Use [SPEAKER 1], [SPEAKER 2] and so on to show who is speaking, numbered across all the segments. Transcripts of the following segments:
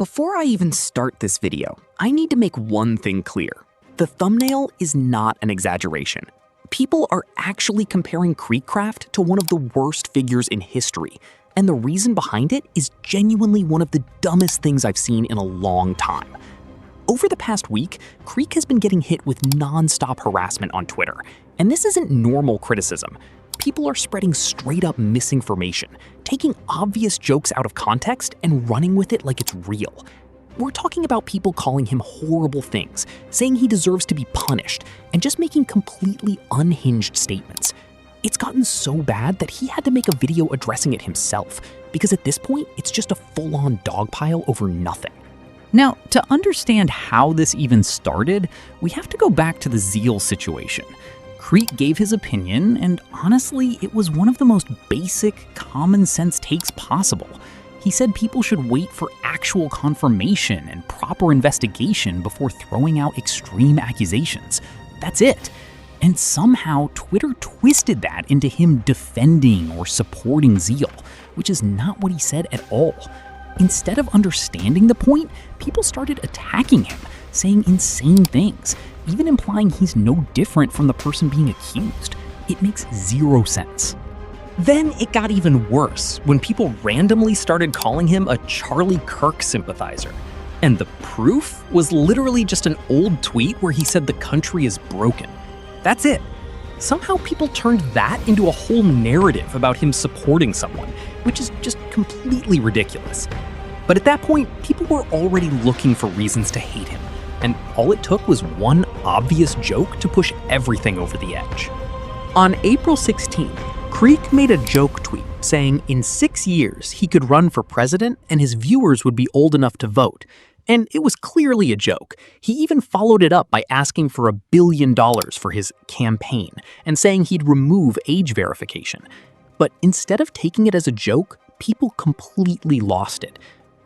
[SPEAKER 1] Before I even start this video, I need to make one thing clear. The thumbnail is not an exaggeration. People are actually comparing KreekCraft to one of the worst figures in history, and the reason behind it is genuinely one of the dumbest things I've seen in a long time. Over the past week, Kreek has been getting hit with non-stop harassment on Twitter, and this isn't normal criticism. People are spreading straight-up misinformation, taking obvious jokes out of context and running with it like it's real. We're talking about people calling him horrible things, saying he deserves to be punished, and just making completely unhinged statements. It's gotten so bad that he had to make a video addressing it himself, because at this point, it's just a full-on dogpile over nothing.
[SPEAKER 2] Now, to understand how this even started, we have to go back to the Zeal situation. Kreek gave his opinion, and honestly, it was one of the most basic, common-sense takes possible. He said people should wait for actual confirmation and proper investigation before throwing out extreme accusations. That's it. And somehow, Twitter twisted that into him defending or supporting Zeal, which is not what he said at all. Instead of understanding the point, people started attacking him, saying insane things, even implying he's no different from the person being accused. It makes zero sense.
[SPEAKER 1] Then it got even worse when people randomly started calling him a Charlie Kirk sympathizer. And the proof was literally just an old tweet where he said the country is broken. That's it. Somehow people turned that into a whole narrative about him supporting someone, which is just completely ridiculous. But at that point, people were already looking for reasons to hate him, and all it took was one obvious joke to push everything over the edge. On April 16th, Kreek made a joke tweet saying in 6 years he could run for president and his viewers would be old enough to vote. And it was clearly a joke. He even followed it up by asking for $1 billion for his campaign and saying he'd remove age verification. But instead of taking it as a joke, people completely lost it.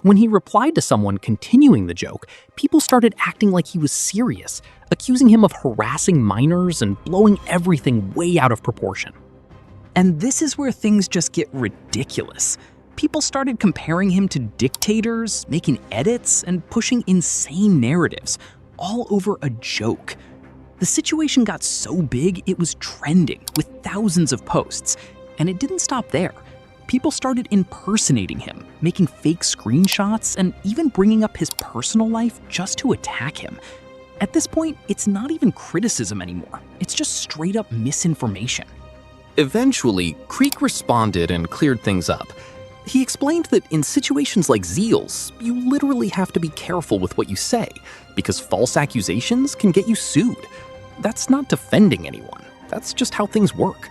[SPEAKER 1] When he replied to someone continuing the joke, people started acting like he was serious, accusing him of harassing minors and blowing everything way out of proportion. And this is where things just get ridiculous. People started comparing him to dictators, making edits, and pushing insane narratives, all over a joke. The situation got so big it was trending with thousands of posts, and it didn't stop there. People started impersonating him, making fake screenshots, and even bringing up his personal life just to attack him. At this point, it's not even criticism anymore. It's just straight up misinformation.
[SPEAKER 3] Eventually, Kreek responded and cleared things up. He explained that in situations like Zeal's, you literally have to be careful with what you say, because false accusations can get you sued. That's not defending anyone. That's just how things work.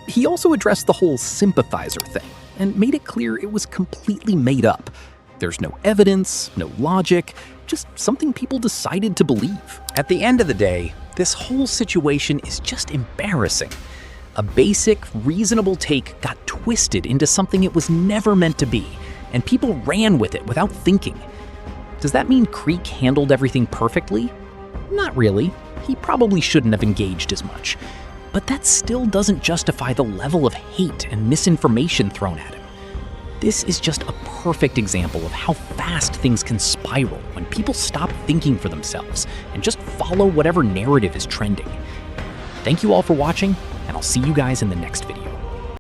[SPEAKER 3] He also addressed the whole sympathizer thing and made it clear it was completely made up. There's no evidence, no logic, just something people decided to believe. At the end of the day, this whole situation is just embarrassing. A basic, reasonable take got twisted into something it was never meant to be, and people ran with it without thinking. Does that mean Kreek handled everything perfectly? Not really. He probably shouldn't have engaged as much. But that still doesn't justify the level of hate and misinformation thrown at him. This is just a perfect example of how fast things can spiral when people stop thinking for themselves and just follow whatever narrative is trending. Thank you all for watching, and I'll see you guys in the next video.